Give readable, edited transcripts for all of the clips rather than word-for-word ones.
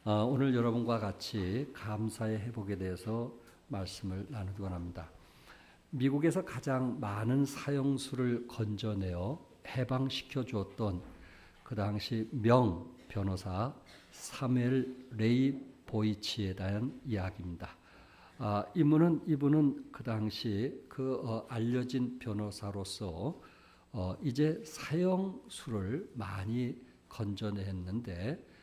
오늘 여러분과 같이 감사의 회복에 대해서 말씀을 나누기 원합니다. 미국에서 가장 많은 사형수를 건져내어 해방시켜 주었던 그 당시 명 변호사 사무엘 레이 보이치에 대한 이야기입니다. 이분은 그 당시 알려진 변호사로서 이제 사형수를 많이 건져냈는데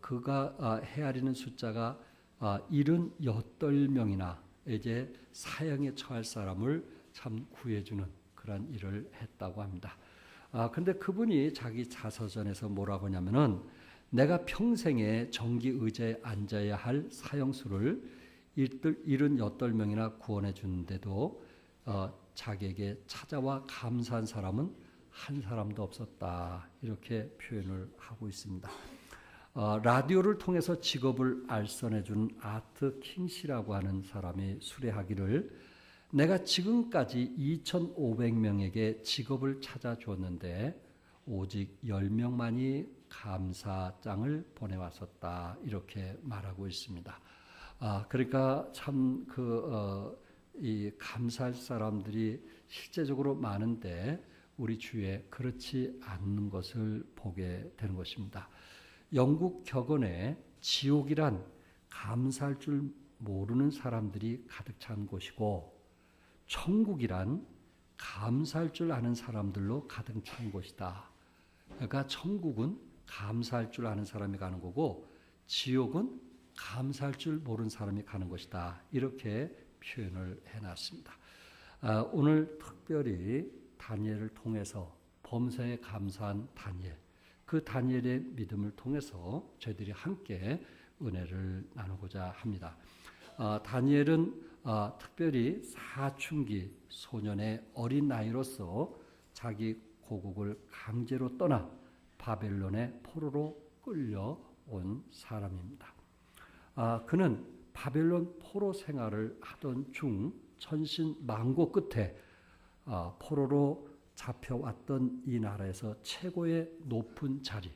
그가 헤아리는 숫자가 78명이나 이제 사형에 처할 사람을 참 구해주는 그런 일을 했다고 합니다. 근데 그분이 자기 자서전에서 뭐라고 하냐면은 내가 평생에 정기 의자에 앉아야 할 사형수를 78명이나 구원해 주는데도 자기에게 찾아와 감사한 사람은 한 사람도 없었다. 이렇게 표현을 하고 있습니다. 라디오를 통해서 직업을 알선해 준 아트 킹시라고 하는 사람이 수레하기를 내가 지금까지 2,500명에게 직업을 찾아주었는데 오직 10명만이 감사장을 보내왔었다. 이렇게 말하고 있습니다. 그러니까 참 이 감사할 사람들이 실제적으로 많은데 우리 주위에 그렇지 않는 것을 보게 되는 것입니다. 영국 격언에 지옥이란 감사할 줄 모르는 사람들이 가득 찬 곳이고 천국이란 감사할 줄 아는 사람들로 가득 찬 곳이다. 그러니까 천국은 감사할 줄 아는 사람이 가는 거고 지옥은 감사할 줄 모르는 사람이 가는 것이다. 이렇게 표현을 해놨습니다. 오늘 특별히 다니엘을 통해서 범사에 감사한 다니엘, 그 다니엘의 믿음을 통해서 저희들이 함께 은혜를 나누고자 합니다. 다니엘은 특별히 사춘기 소년의 어린 나이로서 자기 고국을 강제로 떠나 바벨론의 포로로 끌려온 사람입니다. 그는 바벨론 포로 생활을 하던 중 천신만고 끝에 포로로 잡혀왔던 이 나라에서 최고의 높은 자리,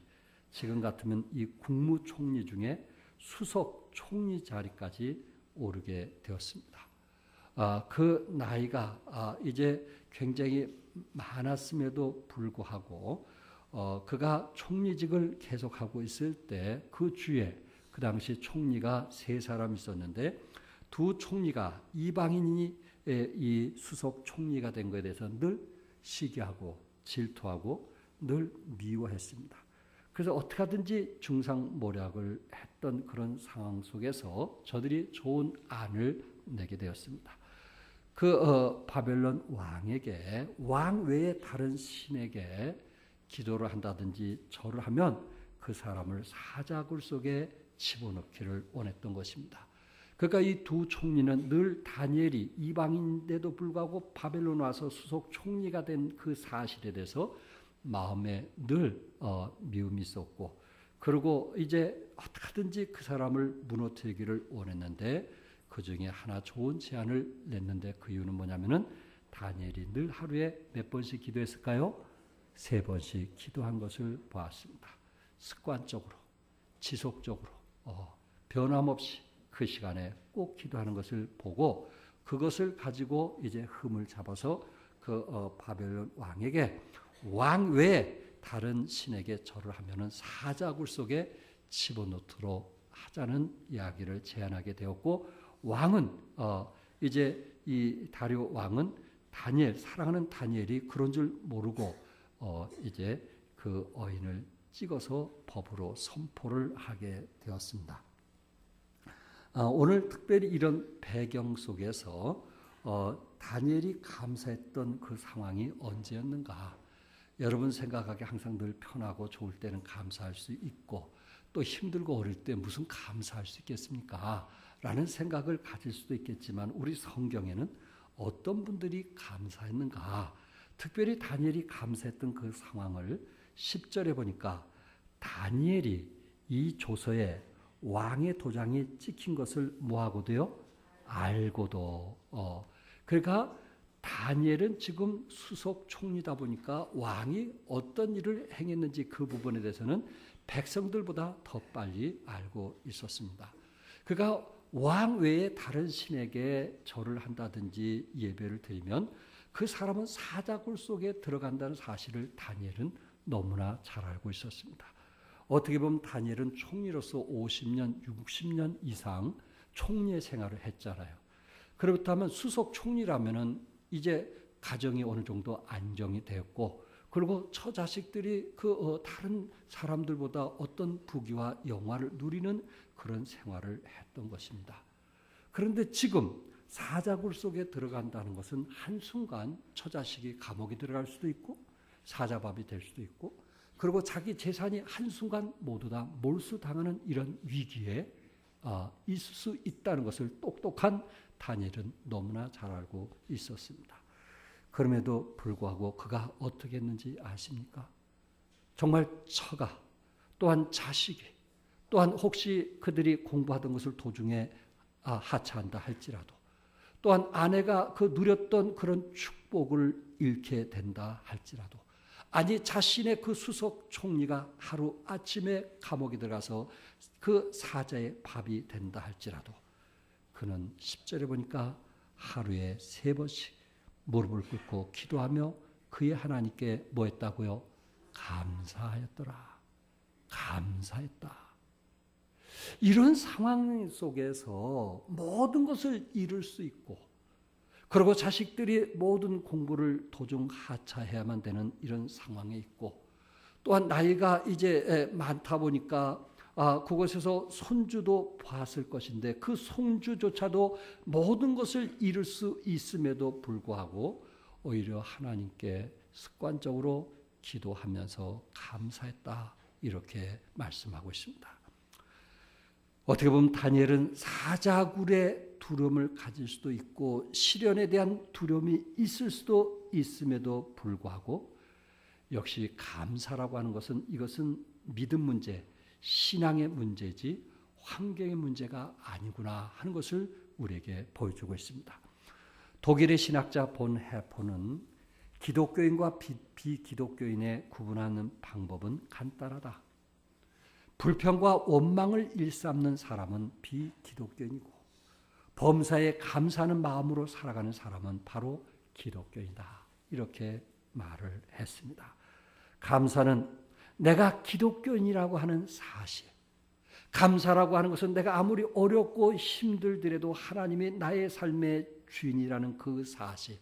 지금 같으면 이 국무총리 중에 수석 총리 자리까지 오르게 되었습니다. 그 나이가 이제 굉장히 많았음에도 불구하고 그가 총리직을 계속하고 있을 때 그 주에 그 당시 총리가 3사람 있었는데 두 총리가 이방인이 이 수석 총리가 된 것에 대해서 늘 시기하고 질투하고 늘 미워했습니다. 그래서 어떻게 하든지 중상모략을 했던 그런 상황 속에서 저들이 좋은 안을 내게 되었습니다. 바벨론 왕에게 왕 외에 다른 신에게 기도를 한다든지 절을 하면 그 사람을 사자굴 속에 집어넣기를 원했던 것입니다. 그러니까 이 두 총리는 늘 다니엘이 이방인인데도 불구하고 바벨론 와서 수석 총리가 된 그 사실에 대해서 마음에 늘 미움이 있었고, 그리고 이제 어떻게든지 그 사람을 무너뜨리기를 원했는데 그 중에 하나 좋은 제안을 냈는데 그 이유는 뭐냐면은 다니엘이 늘 하루에 몇 번씩 기도했을까요? 3번씩 기도한 것을 보았습니다. 습관적으로, 지속적으로, 변함없이 그 시간에 꼭 기도하는 것을 보고 그것을 가지고 이제 흠을 잡아서 바벨론 왕에게 왕 외에 다른 신에게 절을 하면은 사자굴 속에 집어넣도록 하자는 이야기를 제안하게 되었고, 왕은 이제 이 다리오 왕은 사랑하는 다니엘이 그런 줄 모르고 이제 그 어인을 찍어서 법으로 선포를 하게 되었습니다. 오늘 특별히 이런 배경 속에서 다니엘이 감사했던 그 상황이 언제였는가? 여러분 생각하기 항상 늘 편하고 좋을 때는 감사할 수 있고 또 힘들고 어릴 때 무슨 감사할 수 있겠습니까? 라는 생각을 가질 수도 있겠지만 우리 성경에는 어떤 분들이 감사했는가? 특별히 다니엘이 감사했던 그 상황을 10절에 보니까 다니엘이 이 조서에 왕의 도장이 찍힌 것을 뭐하고도요? 알고도. 그러니까 다니엘은 지금 수석 총리다 보니까 왕이 어떤 일을 행했는지 그 부분에 대해서는 백성들보다 더 빨리 알고 있었습니다. 그가 왕 외에 다른 신에게 절을 한다든지 예배를 드리면 그 사람은 사자굴 속에 들어간다는 사실을 다니엘은 너무나 잘 알고 있었습니다. 어떻게 보면 다니엘은 총리로서 50년, 60년 이상 총리의 생활을 했잖아요. 그렇다면 수석 총리라면은 이제 가정이 어느 정도 안정이 되었고, 그리고 처자식들이 다른 사람들보다 어떤 부귀와 영화를 누리는 그런 생활을 했던 것입니다. 그런데 지금 사자굴 속에 들어간다는 것은 한순간 처자식이 감옥에 들어갈 수도 있고 사자밥이 될 수도 있고, 그리고 자기 재산이 한순간 모두 다 몰수당하는 이런 위기에 있을 수 있다는 것을 똑똑한 다니엘은 너무나 잘 알고 있었습니다. 그럼에도 불구하고 그가 어떻게 했는지 아십니까? 정말 처가, 또한 자식이, 또한 혹시 그들이 공부하던 것을 도중에 하차한다 할지라도, 또한 아내가 그 누렸던 그런 축복을 잃게 된다 할지라도, 아니 자신의 그 수석 총리가 하루 아침에 감옥에 들어가서 그 사자의 밥이 된다 할지라도, 그는 10절에 보니까 하루에 3번씩 무릎을 꿇고 기도하며 그의 하나님께 뭐 했다고요? 감사하였더라. 감사했다. 이런 상황 속에서 모든 것을 잃을 수 있고, 그리고 자식들이 모든 공부를 도중 하차해야만 되는 이런 상황에 있고, 또한 나이가 이제 많다 보니까 그곳에서 손주도 봤을 것인데 그 손주조차도 모든 것을 잃을 수 있음에도 불구하고 오히려 하나님께 습관적으로 기도하면서 감사했다, 이렇게 말씀하고 있습니다. 어떻게 보면 다니엘은 사자굴의 두려움을 가질 수도 있고 시련에 대한 두려움이 있을 수도 있음에도 불구하고 역시 감사라고 하는 것은 이것은 믿음 문제, 신앙의 문제지 환경의 문제가 아니구나 하는 것을 우리에게 보여주고 있습니다. 독일의 신학자 본 해포는 기독교인과 비기독교인의 구분하는 방법은 간단하다. 불평과 원망을 일삼는 사람은 비기독교인이고 범사에 감사하는 마음으로 살아가는 사람은 바로 기독교인이다, 이렇게 말을 했습니다. 감사는 내가 기독교인이라고 하는 사실, 감사라고 하는 것은 내가 아무리 어렵고 힘들더라도 하나님이 나의 삶의 주인이라는 그 사실,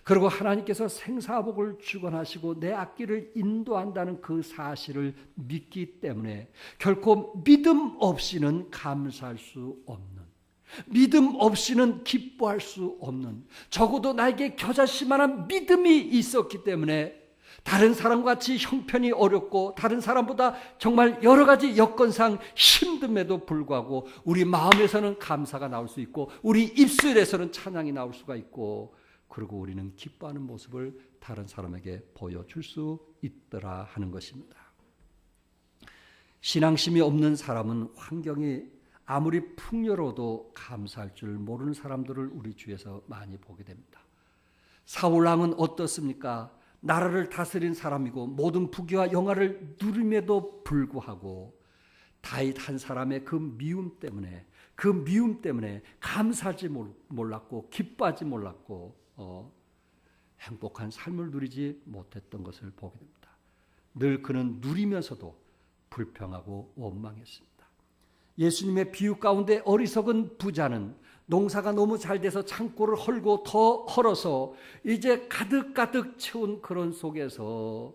그리고 하나님께서 생사복을 주관하시고 내 앞길을 인도한다는 그 사실을 믿기 때문에 결코 믿음 없이는 감사할 수 없는, 믿음 없이는 기뻐할 수 없는, 적어도 나에게 겨자씨만한 믿음이 있었기 때문에 다른 사람과 같이 형편이 어렵고 다른 사람보다 정말 여러 가지 여건상 힘듦에도 불구하고 우리 마음에서는 감사가 나올 수 있고 우리 입술에서는 찬양이 나올 수가 있고, 그리고 우리는 기뻐하는 모습을 다른 사람에게 보여줄 수 있더라 하는 것입니다. 신앙심이 없는 사람은 환경이 아무리 풍요로워도 감사할 줄 모르는 사람들을 우리 주위에서 많이 보게 됩니다. 사울왕은 어떻습니까? 나라를 다스린 사람이고 모든 부귀와 영화를 누림에도 불구하고 다윗 한 사람의 그 미움 때문에 감사하지 몰랐고 기뻐하지 몰랐고 행복한 삶을 누리지 못했던 것을 보게 됩니다. 늘 그는 누리면서도 불평하고 원망했습니다. 예수님의 비유 가운데 어리석은 부자는 농사가 너무 잘 돼서 창고를 헐고 더 헐어서 이제 가득가득 채운 그런 속에서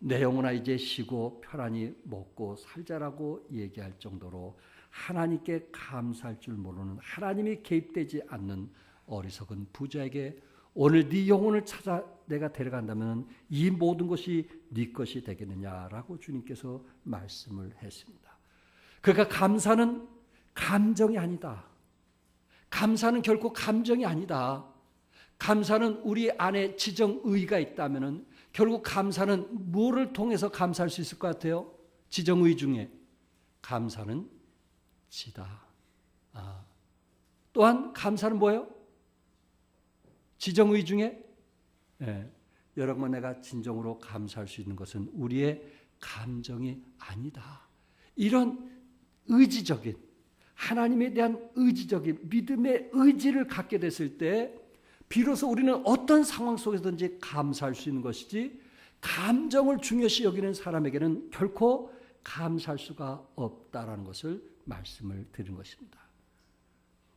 내 영혼아 이제 쉬고 편안히 먹고 살자라고 얘기할 정도로 하나님께 감사할 줄 모르는, 하나님이 개입되지 않는 어리석은 부자에게 오늘 네 영혼을 찾아 내가 데려간다면 이 모든 것이 네 것이 되겠느냐라고 주님께서 말씀을 했습니다. 그러니까 감사는 감정이 아니다. 감사는 결코 감정이 아니다. 감사는 우리 안에 지정의가 있다면 결국 감사는 뭐를 통해서 감사할 수 있을 것 같아요? 지정의 중에 감사는 지다. 또한 감사는 뭐예요? 지정의 중에 여러분, 내가 진정으로 감사할 수 있는 것은 우리의 감정이 아니다. 이런 의지적인, 하나님에 대한 의지적인 믿음의 의지를 갖게 됐을 때 비로소 우리는 어떤 상황 속에서든지 감사할 수 있는 것이지, 감정을 중요시 여기는 사람에게는 결코 감사할 수가 없다라는 것을 말씀을 드린 것입니다.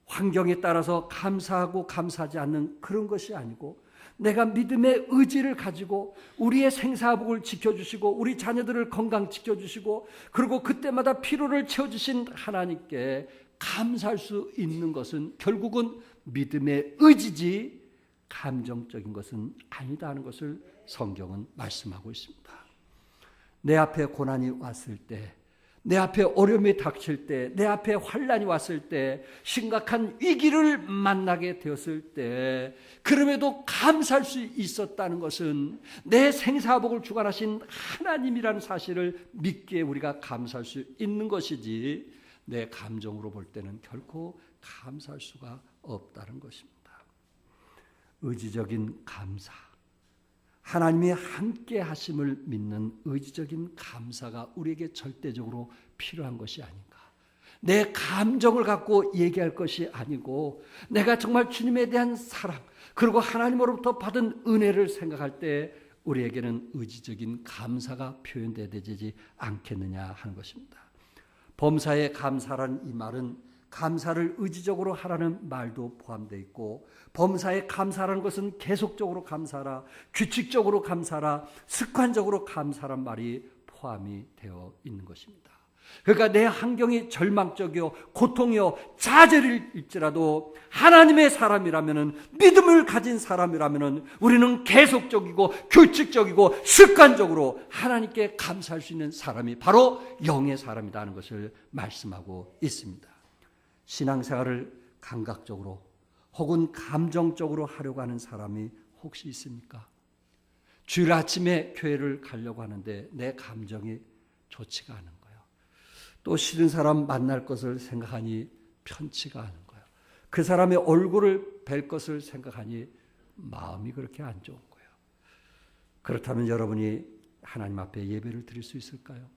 환경에 따라서 감사하고 감사하지 않는 그런 것이 아니고, 내가 믿음의 의지를 가지고 우리의 생사복을 지켜주시고 우리 자녀들을 건강 지켜주시고 그리고 그때마다 필요를 채워주신 하나님께 감사할 수 있는 것은 결국은 믿음의 의지지 감정적인 것은 아니다 하는 것을 성경은 말씀하고 있습니다. 내 앞에 고난이 왔을 때, 내 앞에 어려움이 닥칠 때, 내 앞에 환난이 왔을 때, 심각한 위기를 만나게 되었을 때, 그럼에도 감사할 수 있었다는 것은 내 생사복을 주관하신 하나님이라는 사실을 믿기에 우리가 감사할 수 있는 것이지, 내 감정으로 볼 때는 결코 감사할 수가 없다는 것입니다. 의지적인 감사, 하나님이 함께 하심을 믿는 의지적인 감사가 우리에게 절대적으로 필요한 것이 아닌가. 내 감정을 갖고 얘기할 것이 아니고 내가 정말 주님에 대한 사랑 그리고 하나님으로부터 받은 은혜를 생각할 때 우리에게는 의지적인 감사가 표현되어야 되지 않겠느냐 하는 것입니다. 범사에 감사라는 이 말은 감사를 의지적으로 하라는 말도 포함되어 있고, 범사에 감사라는 것은 계속적으로 감사라, 규칙적으로 감사라, 습관적으로 감사란 말이 포함이 되어 있는 것입니다. 그러니까 내 환경이 절망적이요 고통이요 좌절일지라도 하나님의 사람이라면, 믿음을 가진 사람이라면 우리는 계속적이고 규칙적이고 습관적으로 하나님께 감사할 수 있는 사람이 바로 영의 사람이라는 것을 말씀하고 있습니다. 신앙생활을 감각적으로 혹은 감정적으로 하려고 하는 사람이 혹시 있습니까? 주일 아침에 교회를 가려고 하는데 내 감정이 좋지가 않은 거예요. 또 싫은 사람 만날 것을 생각하니 편치가 않은 거예요. 그 사람의 얼굴을 뵐 것을 생각하니 마음이 그렇게 안 좋은 거예요. 그렇다면 여러분이 하나님 앞에 예배를 드릴 수 있을까요?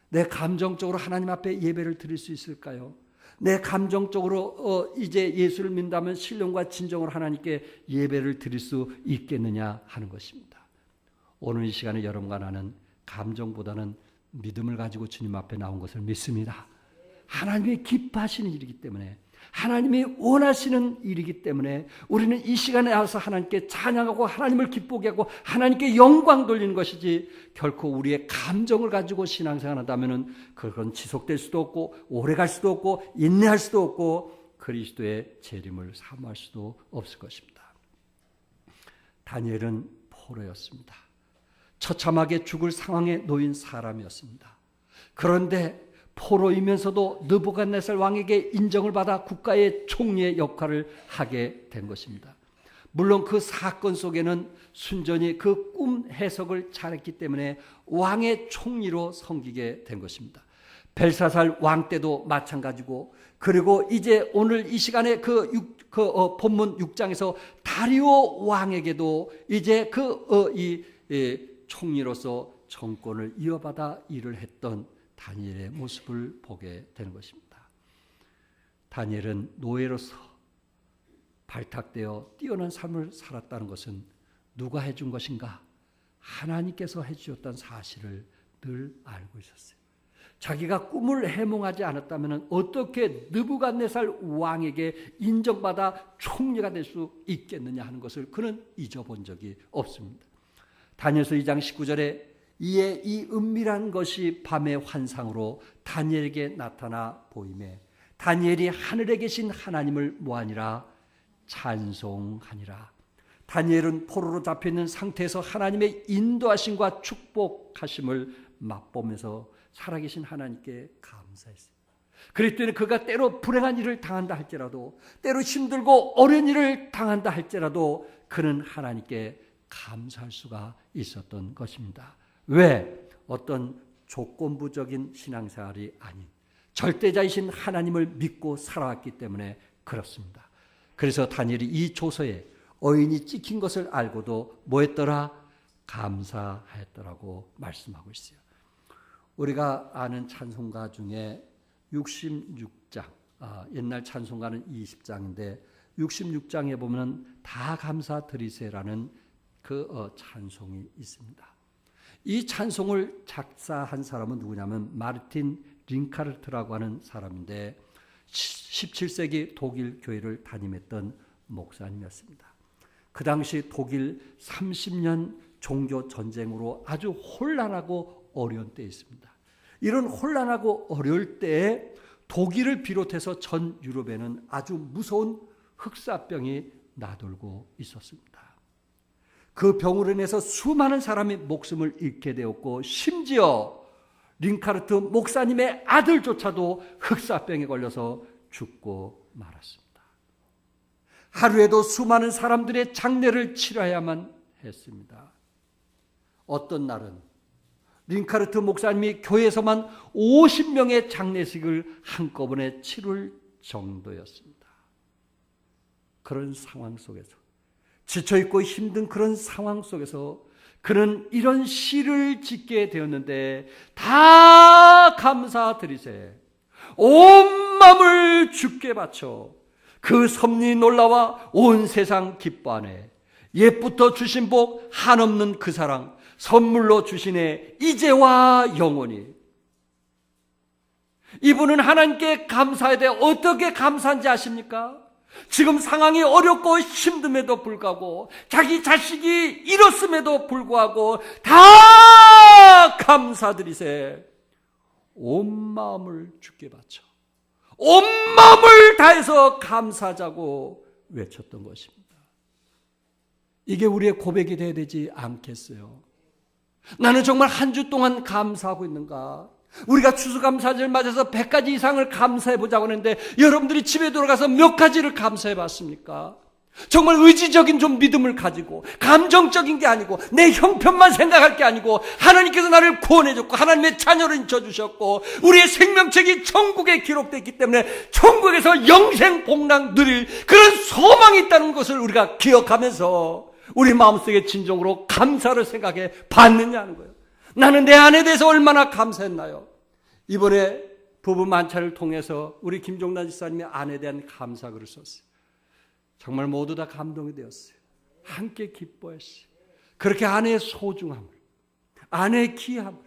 내 감정적으로 하나님 앞에 예배를 드릴 수 있을까요? 내 감정적으로 이제 예수를 믿는다면 신령과 진정으로 하나님께 예배를 드릴 수 있겠느냐 하는 것입니다. 오늘 이 시간에 여러분과 나는 감정보다는 믿음을 가지고 주님 앞에 나온 것을 믿습니다. 하나님이 기뻐하시는 일이기 때문에, 하나님이 원하시는 일이기 때문에 우리는 이 시간에 와서 하나님께 찬양하고 하나님을 기쁘게 하고 하나님께 영광 돌리는 것이지, 결코 우리의 감정을 가지고 신앙생활 한다면 그건 지속될 수도 없고 오래 갈 수도 없고 인내할 수도 없고 그리스도의 재림을 사모할 수도 없을 것입니다. 다니엘은 포로였습니다. 처참하게 죽을 상황에 놓인 사람이었습니다. 그런데 포로이면서도 느부갓네살 왕에게 인정을 받아 국가의 총리의 역할을 하게 된 것입니다. 물론 그 사건 속에는 순전히 그 꿈 해석을 잘했기 때문에 왕의 총리로 섬기게 된 것입니다. 벨사살 왕 때도 마찬가지고, 그리고 이제 오늘 이 시간에 본문 6장에서 다리오 왕에게도 이제 총리로서 정권을 이어받아 일을 했던 다니엘의 모습을 보게 되는 것입니다. 다니엘은 노예로서 발탁되어 뛰어난 삶을 살았다는 것은 누가 해준 것인가? 하나님께서 해주셨다는 사실을 늘 알고 있었어요. 자기가 꿈을 해몽하지 않았다면 어떻게 느부갓네살 왕에게 인정받아 총리가 될 수 있겠느냐 하는 것을 그는 잊어본 적이 없습니다. 다니엘서 2장 19절에 이에 이 은밀한 것이 밤의 환상으로 다니엘에게 나타나 보이매 다니엘이 하늘에 계신 하나님을 뭐하니라? 찬송하니라. 다니엘은 포로로 잡혀있는 상태에서 하나님의 인도하심과 축복하심을 맛보면서 살아계신 하나님께 감사했어요. 그랬더니 그가 때로 불행한 일을 당한다 할지라도, 때로 힘들고 어려운 일을 당한다 할지라도 그는 하나님께 감사할 수가 있었던 것입니다. 왜? 어떤 조건부적인 신앙생활이 아닌 절대자이신 하나님을 믿고 살아왔기 때문에 그렇습니다. 그래서 다니엘이 이 조서에 어인이 찍힌 것을 알고도 뭐했더라? 감사하였더라고 말씀하고 있어요. 우리가 아는 찬송가 중에 66장, 옛날 찬송가는 20장인데 66장에 보면 다 감사드리세라는 그 찬송이 있습니다. 이 찬송을 작사한 사람은 누구냐면 마르틴 링카르트라고 하는 사람인데 17세기 독일 교회를 담임했던 목사님이었습니다. 그 당시 독일 30년 종교 전쟁으로 아주 혼란하고 어려운 때에 있습니다. 이런 혼란하고 어려울 때에 독일을 비롯해서 전 유럽에는 아주 무서운 흑사병이 나돌고 있었습니다. 그 병으로 인해서 수많은 사람이 목숨을 잃게 되었고 심지어 링카르트 목사님의 아들조차도 흑사병에 걸려서 죽고 말았습니다. 하루에도 수많은 사람들의 장례를 치러야만 했습니다. 어떤 날은 링카르트 목사님이 교회에서만 50명의 장례식을 한꺼번에 치룰 정도였습니다. 그런 상황 속에서 지쳐있고 힘든 그런 상황 속에서 그는 이런 시를 짓게 되었는데 다 감사드리세 온 마음을 주께 바쳐 그 섭리 놀라와 온 세상 기뻐하네 옛부터 주신 복 한없는 그 사랑 선물로 주시네 이제와 영원히. 이분은 하나님께 감사해야 돼. 어떻게 감사한지 아십니까? 지금 상황이 어렵고 힘듦에도 불구하고 자기 자식이 잃었음에도 불구하고 다 감사드리세 온 마음을 주께 바쳐 온 마음을 다해서 감사하자고 외쳤던 것입니다. 이게 우리의 고백이 되어야 되지 않겠어요? 나는 정말 한 주 동안 감사하고 있는가? 우리가 추수감사절 맞아서 100가지 이상을 감사해 보자고 하는데 여러분들이 집에 돌아가서 몇 가지를 감사해 봤습니까? 정말 의지적인 좀 믿음을 가지고 감정적인 게 아니고 내 형편만 생각할 게 아니고 하나님께서 나를 구원해 줬고 하나님의 자녀로 인쳐주셨고 우리의 생명책이 천국에 기록되어 때문에 천국에서 영생 복락 누릴 그런 소망이 있다는 것을 우리가 기억하면서 우리 마음속에 진정으로 감사를 생각해 봤느냐는 거예요. 나는 내 아내에 대해서 얼마나 감사했나요? 이번에 부부 만찬을 통해서 우리 김종란 집사님의 아내에 대한 감사글을 썼어요. 정말 모두 다 감동이 되었어요. 함께 기뻐했어요. 그렇게 아내의 소중함을, 아내의 귀함을,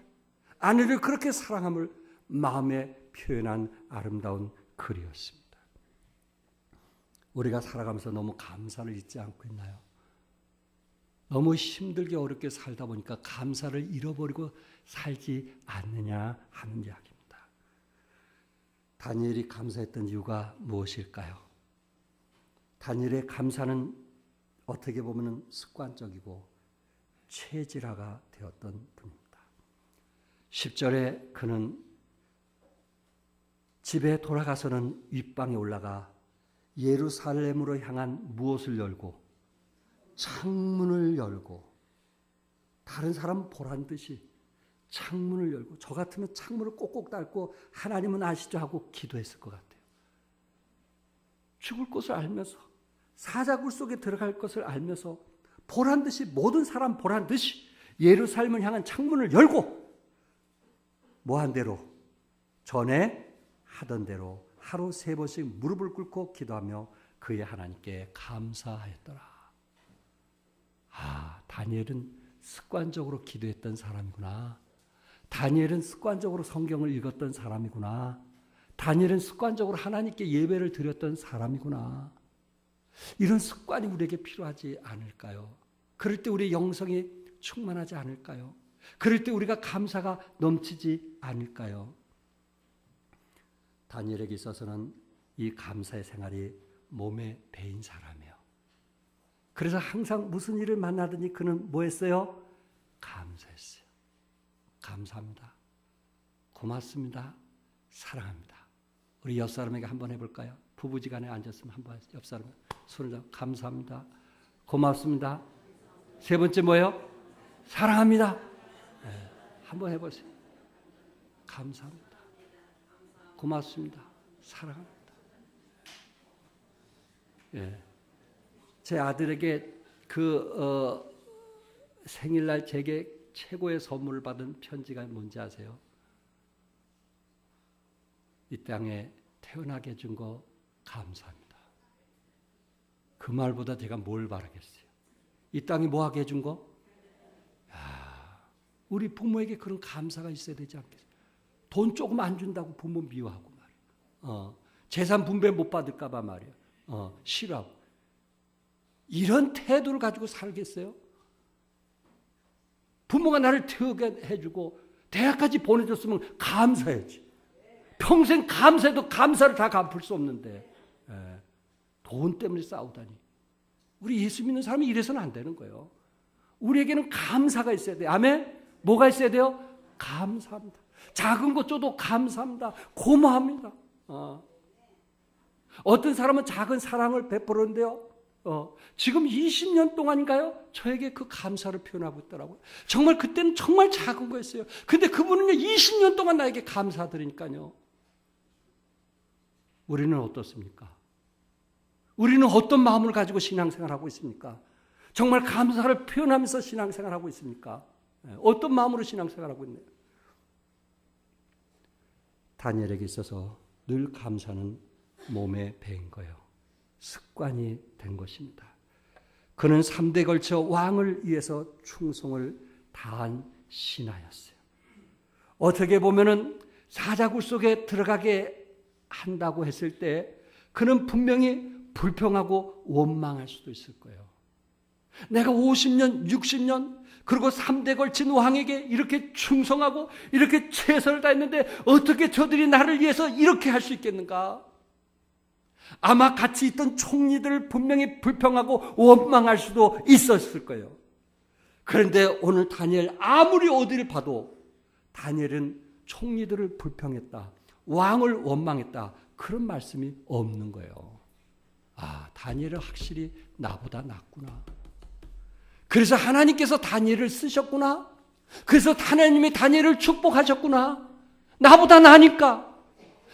아내를 그렇게 사랑함을 마음에 표현한 아름다운 글이었습니다. 우리가 살아가면서 너무 감사를 잊지 않고 있나요? 너무 힘들게 어렵게 살다 보니까 감사를 잃어버리고 살지 않느냐 하는 이야기입니다. 다니엘이 감사했던 이유가 무엇일까요? 다니엘의 감사는 어떻게 보면 습관적이고 체질화가 되었던 분입니다. 10절에 그는 집에 돌아가서는 윗방에 올라가 예루살렘으로 향한 무엇을 열고 창문을 열고 다른 사람 보란 듯이 창문을 열고 저 같으면 창문을 꼭꼭 닫고 하나님은 아시죠 하고 기도했을 것 같아요. 죽을 것을 알면서 사자굴 속에 들어갈 것을 알면서 보란 듯이 모든 사람 보란 듯이 예루살렘을 향한 창문을 열고 뭐한 대로 전에 하던 대로 하루 3번씩 무릎을 꿇고 기도하며 그의 하나님께 감사하였더라. 다니엘은 습관적으로 기도했던 사람이구나. 다니엘은 습관적으로 성경을 읽었던 사람이구나. 다니엘은 습관적으로 하나님께 예배를 드렸던 사람이구나. 이런 습관이 우리에게 필요하지 않을까요? 그럴 때 우리의 영성이 충만하지 않을까요? 그럴 때 우리가 감사가 넘치지 않을까요? 다니엘에게 있어서는 이 감사의 생활이 몸에 배인 사람이에요. 그래서 항상 무슨 일을 만나더니 그는 뭐 했어요? 감사했어요. 감사합니다. 고맙습니다. 사랑합니다. 우리 옆 사람에게 한번 해볼까요? 부부지간에 앉았으면 한번 옆 사람 손을 잡고 감사합니다. 고맙습니다. 3번째 뭐예요? 사랑합니다. 네, 한번 해보세요. 감사합니다. 고맙습니다. 사랑합니다. 예. 제 아들에게 생일날 제게 최고의 선물을 받은 편지가 뭔지 아세요? 이 땅에 태어나게 해준 거 감사합니다. 그 말보다 제가 뭘 바라겠어요? 이 땅에 뭐 하게 해준 거? 우리 부모에게 그런 감사가 있어야 되지 않겠어요? 돈 조금 안 준다고 부모 미워하고 말이에요. 재산 분배 못 받을까 봐 말이에요. 싫어하고. 이런 태도를 가지고 살겠어요? 부모가 나를 태우게 해주고 대학까지 보내줬으면 감사해야지. 평생 감사해도 감사를 다 갚을 수 없는데 돈 때문에 싸우다니. 우리 예수 믿는 사람이 이래서는 안 되는 거예요. 우리에게는 감사가 있어야 돼요. 아멘? 뭐가 있어야 돼요? 감사합니다. 작은 것 줘도 감사합니다. 고마워합니다. 어떤 사람은 작은 사랑을 베풀었는데요. 지금 20년 동안인가요? 저에게 그 감사를 표현하고 있더라고요. 정말 그때는 정말 작은 거였어요. 근데 그분은요 20년 동안 나에게 감사드리니까요. 우리는 어떻습니까? 우리는 어떤 마음을 가지고 신앙생활하고 있습니까? 정말 감사를 표현하면서 신앙생활하고 있습니까? 어떤 마음으로 신앙생활하고 있나요? 다니엘에게 있어서 늘 감사는 몸에 배인 거예요. 습관이 된 것입니다. 그는 3대 걸쳐 왕을 위해서 충성을 다한 신하였어요. 어떻게 보면은 사자굴 속에 들어가게 한다고 했을 때 그는 분명히 불평하고 원망할 수도 있을 거예요. 내가 50년, 60년 그리고 3대 걸친 왕에게 이렇게 충성하고 이렇게 최선을 다했는데 어떻게 저들이 나를 위해서 이렇게 할 수 있겠는가? 아마 같이 있던 총리들을 분명히 불평하고 원망할 수도 있었을 거예요. 그런데 오늘 다니엘 아무리 어디를 봐도 다니엘은 총리들을 불평했다. 왕을 원망했다. 그런 말씀이 없는 거예요. 다니엘은 확실히 나보다 낫구나. 그래서 하나님께서 다니엘을 쓰셨구나. 그래서 하나님이 다니엘을 축복하셨구나. 나보다 나니까.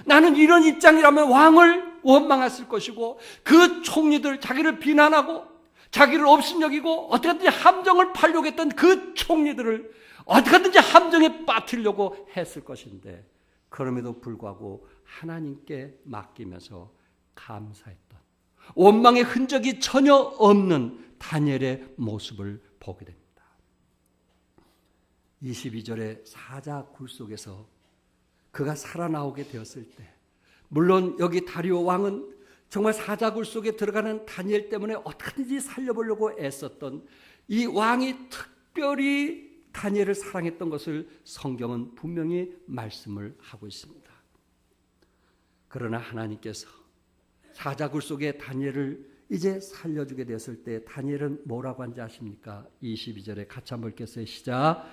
나는 이런 입장이라면 왕을 원망했을 것이고 그 총리들 자기를 비난하고 자기를 업신여기고 어떻게든지 함정을 팔려고 했던 그 총리들을 어떻게든지 함정에 빠뜨리려고 했을 것인데 그럼에도 불구하고 하나님께 맡기면서 감사했던 원망의 흔적이 전혀 없는 다니엘의 모습을 보게 됩니다. 22절의 사자굴 속에서 그가 살아나오게 되었을 때 물론 여기 다리오 왕은 정말 사자굴 속에 들어가는 다니엘 때문에 어떻게든지 살려보려고 애썼던 이 왕이 특별히 다니엘을 사랑했던 것을 성경은 분명히 말씀을 하고 있습니다. 그러나 하나님께서 사자굴 속에 다니엘을 이제 살려주게 되었을 때 다니엘은 뭐라고 한지 아십니까? 22절에 같이 한번 읽겠어요. 시작.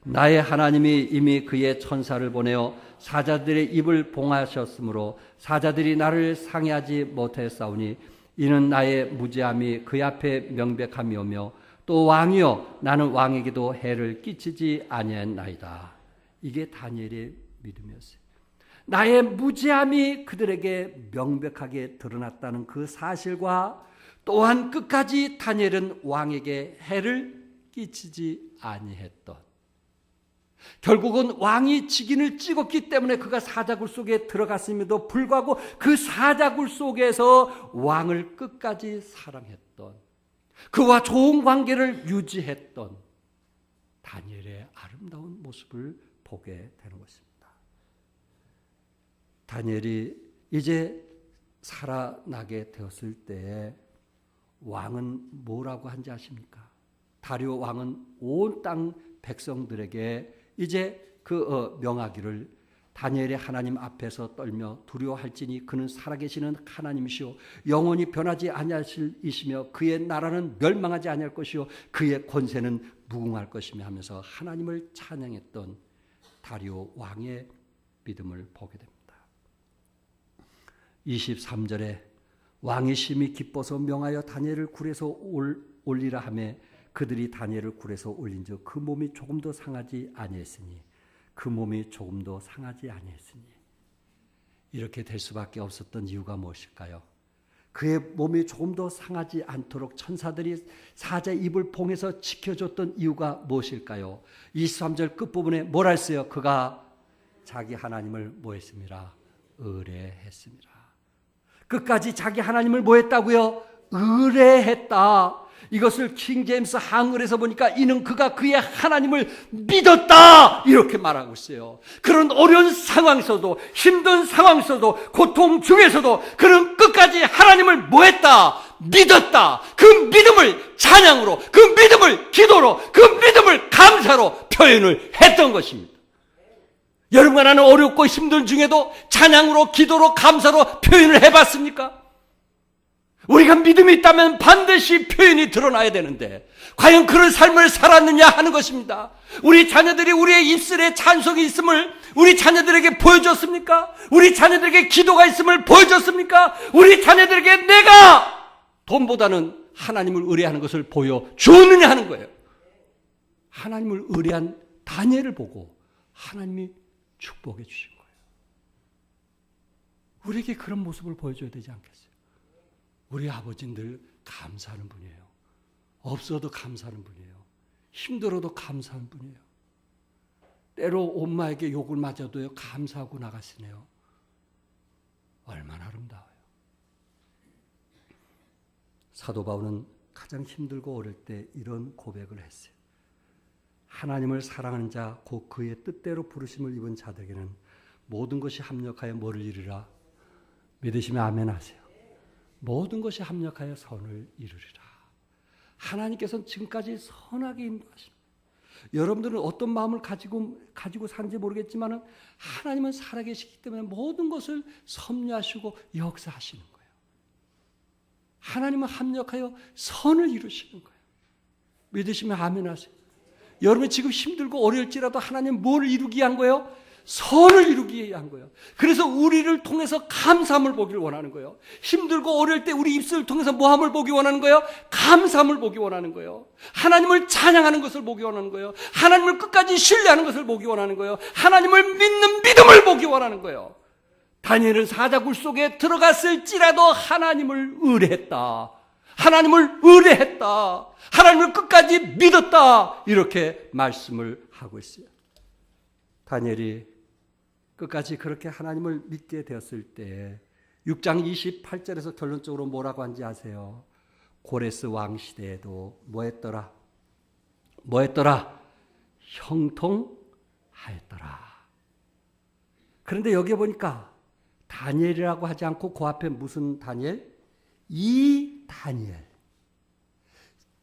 나의 하나님이 이미 그의 천사를 보내어 사자들의 입을 봉하셨으므로 사자들이 나를 상해하지 못했사오니 이는 나의 무죄함이 그의 앞에 명백함이오며 또 왕이여 나는 왕에게도 해를 끼치지 아니하나이다. 이게 다니엘의 믿음이었어요. 나의 무죄함이 그들에게 명백하게 드러났다는 그 사실과 또한 끝까지 다니엘은 왕에게 해를 끼치지 아니했던 결국은 왕이 직인을 찍었기 때문에 그가 사자굴 속에 들어갔음에도 불구하고 그 사자굴 속에서 왕을 끝까지 사랑했던 그와 좋은 관계를 유지했던 다니엘의 아름다운 모습을 보게 되는 것입니다. 다니엘이 이제 살아나게 되었을 때 왕은 뭐라고 한지 아십니까? 다리오 왕은 온 땅 백성들에게 이제 명하기를 다니엘의 하나님 앞에서 떨며 두려워할지니 그는 살아계시는 하나님이시오 영원히 변하지 아니하실 이시며 그의 나라는 멸망하지 아니할 것이요 그의 권세는 무궁할 것이며 하면서 하나님을 찬양했던 다리오 왕의 믿음을 보게 됩니다. 23절에 왕이 심히 기뻐서 명하여 다니엘을 굴에서 올리라 하매 그들이 다니엘을 굴에서 올린즉 그 몸이 조금도 상하지 아니했으니 이렇게 될 수밖에 없었던 이유가 무엇일까요? 그의 몸이 조금 더 상하지 않도록 천사들이 사자의 입을 봉해서 지켜줬던 이유가 무엇일까요? 23절 끝부분에 뭐라 했어요? 그가 자기 하나님을 뭐했습니다? 의뢰했습니다. 끝까지 자기 하나님을 뭐했다고요? 의뢰했다. 이것을 킹제임스 한글에서 보니까 이는 그가 그의 하나님을 믿었다 이렇게 말하고 있어요. 그런 어려운 상황에서도, 힘든 상황에서도, 고통 중에서도 그는 끝까지 하나님을 뭐했다? 믿었다. 그 믿음을 찬양으로, 그 믿음을 기도로, 그 믿음을 감사로 표현을 했던 것입니다. 여러분과 나는 어렵고 힘든 중에도 찬양으로, 기도로, 감사로 표현을 해봤습니까? 우리가 믿음이 있다면 반드시 표현이 드러나야 되는데 과연 그런 삶을 살았느냐 하는 것입니다. 우리 자녀들이 우리의 입술에 찬송이 있음을 우리 자녀들에게 보여줬습니까? 우리 자녀들에게 기도가 있음을 보여줬습니까? 우리 자녀들에게 내가 돈보다는 하나님을 의뢰하는 것을 보여주느냐 하는 거예요. 하나님을 의뢰한 다니엘을 보고 하나님이 축복해 주신 거예요. 우리에게 그런 모습을 보여줘야 되지 않겠어요? 우리 아버지는 늘 감사하는 분이에요. 없어도 감사하는 분이에요. 힘들어도 감사하는 분이에요. 때로 엄마에게 욕을 맞아도요 감사하고 나가시네요. 얼마나 아름다워요. 사도 바울은 가장 힘들고 어릴 때 이런 고백을 했어요. 하나님을 사랑하는 자 곧 그의 뜻대로 부르심을 입은 자들에게는 모든 것이 합력하여 뭐를 이루라? 믿으시면 아멘 하세요. 모든 것이 합력하여 선을 이루리라. 하나님께서는 지금까지 선하게 인도하십니다. 여러분들은 어떤 마음을 가지고 산지 모르겠지만 하나님은 살아계시기 때문에 모든 것을 섭리하시고 역사하시는 거예요. 하나님은 합력하여 선을 이루시는 거예요. 믿으시면 아멘 하세요. 여러분이 지금 힘들고 어려울지라도 하나님 뭘 이루기 위한 거예요? 선을 이루기 위한 거예요. 그래서 우리를 통해서 감사함을 보기를 원하는 거예요. 힘들고 어려울 때 우리 입술을 통해서 뭐함을 보기 원하는 거예요? 감사함을 보기 원하는 거예요. 하나님을 찬양하는 것을 보기 원하는 거예요. 하나님을 끝까지 신뢰하는 것을 보기 원하는 거예요. 하나님을 믿는 믿음을 보기 원하는 거예요. 다니엘은 사자굴 속에 들어갔을지라도 하나님을 의뢰했다. 하나님을 의뢰했다. 하나님을 끝까지 믿었다. 이렇게 말씀을 하고 있어요. 다니엘이 끝까지 그렇게 하나님을 믿게 되었을 때 6장 28절에서 결론적으로 뭐라고 한지 아세요? 고레스 왕 시대에도 뭐했더라? 형통하였더라. 그런데 여기 보니까 다니엘이라고 하지 않고 그 앞에 무슨 다니엘? 이 다니엘.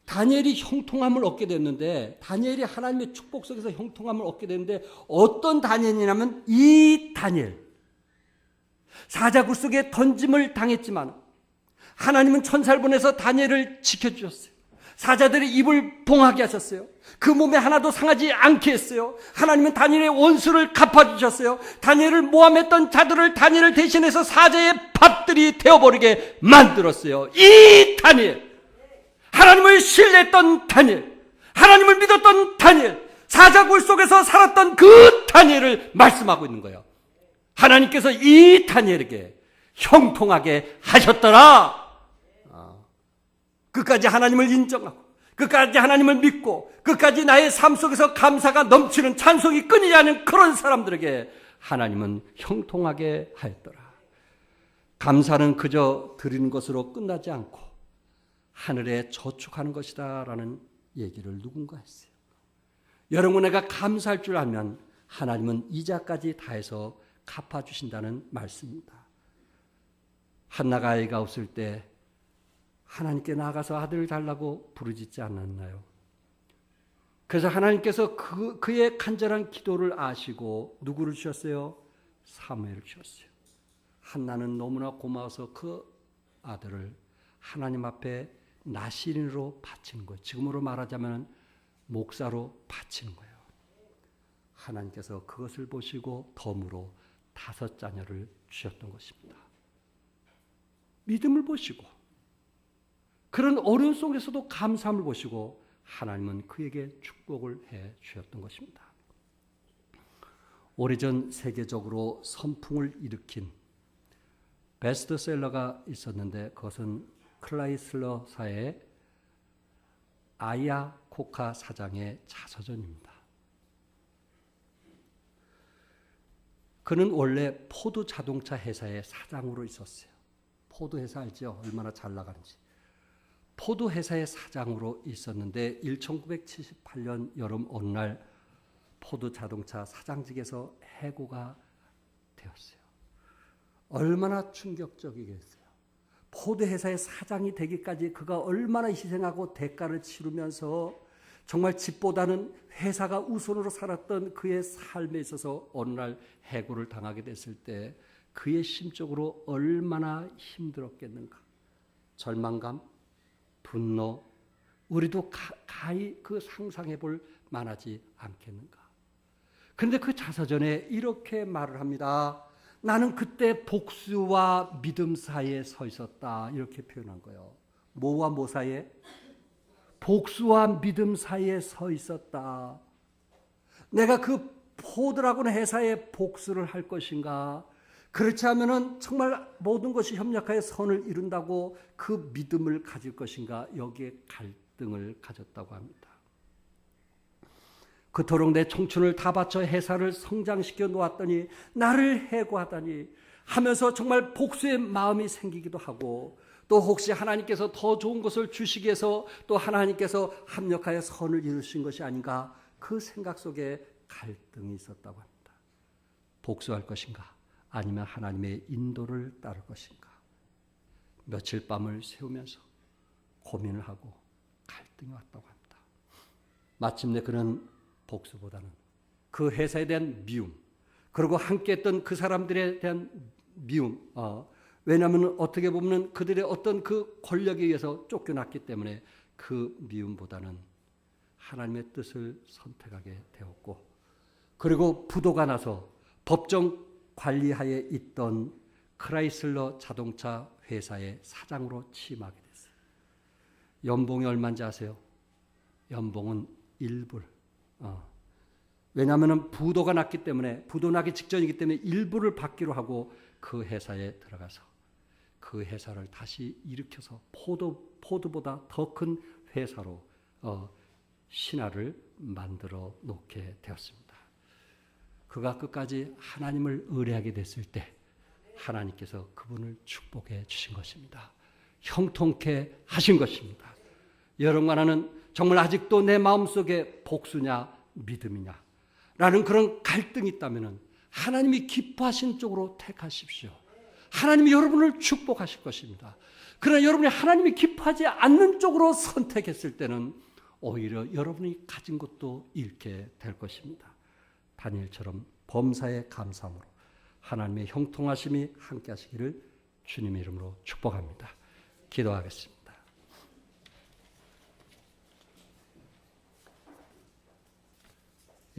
다니엘이 형통함을 얻게 됐는데 다니엘이 하나님의 축복 속에서 형통함을 얻게 됐는데 어떤 다니엘이냐면 이 다니엘. 사자굴 속에 던짐을 당했지만 하나님은 천사를 보내서 다니엘을 지켜주셨어요. 사자들의 입을 봉하게 하셨어요. 그 몸에 하나도 상하지 않게 했어요. 하나님은 다니엘의 원수를 갚아주셨어요. 다니엘을 모함했던 자들을 다니엘을 대신해서 사자의 밥들이 되어버리게 만들었어요. 이 다니엘. 하나님을 신뢰했던 다니엘, 하나님을 믿었던 다니엘, 사자굴 속에서 살았던 그 다니엘을 말씀하고 있는 거예요. 하나님께서 이 다니엘에게 형통하게 하셨더라. 끝까지 하나님을 인정하고 끝까지 하나님을 믿고 끝까지 나의 삶 속에서 감사가 넘치는 찬송이 끊이지 않는 그런 사람들에게 하나님은 형통하게 하였더라. 감사는 그저 드리는 것으로 끝나지 않고 하늘에 저축하는 것이다 라는 얘기를 누군가 했어요. 여러분, 내가 감사할 줄 알면 하나님은 이자까지 다해서 갚아주신다는 말씀입니다. 한나가 아이가 없을 때 하나님께 나가서 아들을 달라고 부르짖지 않았나요? 그래서 하나님께서 그의 간절한 기도를 아시고 누구를 주셨어요? 사무엘을 주셨어요. 한나는 너무나 고마워서 그 아들을 하나님 앞에 나시린으로 바치는 거예요. 지금으로 말하자면 목사로 바치는 거예요. 하나님께서 그것을 보시고 덤으로 5 자녀를 주셨던 것입니다. 믿음을 보시고 그런 어려움 속에서도 감사함을 보시고 하나님은 그에게 축복을 해 주셨던 것입니다. 오래전 세계적으로 선풍을 일으킨 베스트셀러가 있었는데 그것은 클라이슬러사의 아야코카 사장의 자서전입니다. 그는 원래 포드 자동차 회사의 사장으로 있었어요. 포드 회사 알죠? 얼마나 잘 나가는지. 포드 회사의 사장으로 있었는데 1978년 여름 어느 날 포드 자동차 사장직에서 해고가 되었어요. 얼마나 충격적이겠어요. 포드 회사의 사장이 되기까지 그가 얼마나 희생하고 대가를 치르면서 정말 집보다는 회사가 우선으로 살았던 그의 삶에 있어서 어느 날 해고를 당하게 됐을 때 그의 심적으로 얼마나 힘들었겠는가. 절망감, 분노, 우리도 가히 그 상상해 볼 만하지 않겠는가. 그런데 그 자서전에 이렇게 말을 합니다. 나는 그때 복수와 믿음 사이에 서 있었다. 이렇게 표현한 거예요. 뭐와 뭐 사이에? 복수와 믿음 사이에 서 있었다. 내가 그 포드라고는 회사에 복수를 할 것인가? 그렇지 않으면 정말 모든 것이 협력하여 선을 이룬다고 그 믿음을 가질 것인가? 여기에 갈등을 가졌다고 합니다. 그토록 내 청춘을 다 바쳐 회사를 성장시켜 놓았더니 나를 해고하다니 하면서 정말 복수의 마음이 생기기도 하고, 또 혹시 하나님께서 더 좋은 것을 주시기 위해서 또 하나님께서 합력하여 선을 이루신 것이 아닌가, 그 생각 속에 갈등이 있었다고 합니다. 복수할 것인가 아니면 하나님의 인도를 따를 것인가. 며칠 밤을 새우면서 고민을 하고 갈등이 왔다고 합니다. 마침내 그는 복수보다는 그 회사에 대한 미움, 그리고 함께했던 그 사람들에 대한 미움, 왜냐하면 어떻게 보면 그들의 어떤 그 권력에 의해서 쫓겨났기 때문에 그 미움보다는 하나님의 뜻을 선택하게 되었고, 그리고 부도가 나서 법정 관리하에 있던 크라이슬러 자동차 회사의 사장으로 취임하게 됐어요. 연봉이 얼마인지 아세요? 연봉은 1불. 왜냐하면 부도가 났기 때문에, 부도 나기 직전이기 때문에 일부를 받기로 하고 그 회사에 들어가서 그 회사를 다시 일으켜서 포드보다 더 큰 회사로 신화를 만들어 놓게 되었습니다. 그가 끝까지 하나님을 의뢰하게 됐을 때 하나님께서 그분을 축복해 주신 것입니다. 형통케 하신 것입니다. 여러분과 나는 정말 아직도 내 마음속에 복수냐 믿음이냐 라는 그런 갈등이 있다면 하나님이 기뻐하신 쪽으로 택하십시오. 하나님이 여러분을 축복하실 것입니다. 그러나 여러분이 하나님이 기뻐하지 않는 쪽으로 선택했을 때는 오히려 여러분이 가진 것도 잃게 될 것입니다. 다니엘처럼 범사에 감사함으로 하나님의 형통하심이 함께 하시기를 주님의 이름으로 축복합니다. 기도하겠습니다.